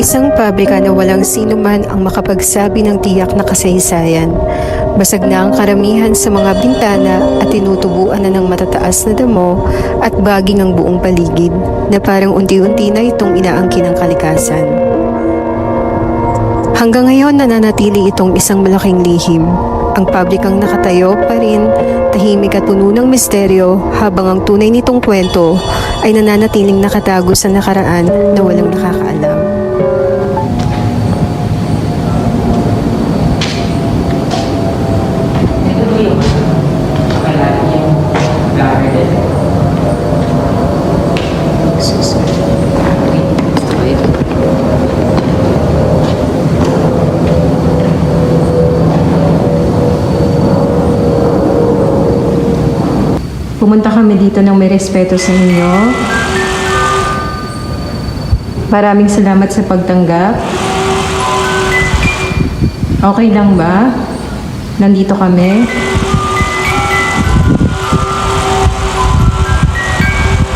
Isang pabrika na walang sino man ang makapagsabi ng tiyak na kasaysayan. Basag na ang karamihan sa mga bintana at tinutubuan na ng matataas na damo at baging ang buong paligid na parang unti-unti na itong inaangkin ng kalikasan. Hanggang ngayon nananatili itong isang malaking lihim. Ang pabrikang nakatayo pa rin, tahimik at puno ng misteryo habang ang tunay nitong kwento ay nananatiling nakatago sa nakaraan na walang nakakaalam. Pumunta kami dito ng may respeto sa inyo. Maraming salamat sa pagtanggap. Okay lang ba? Nandito kami.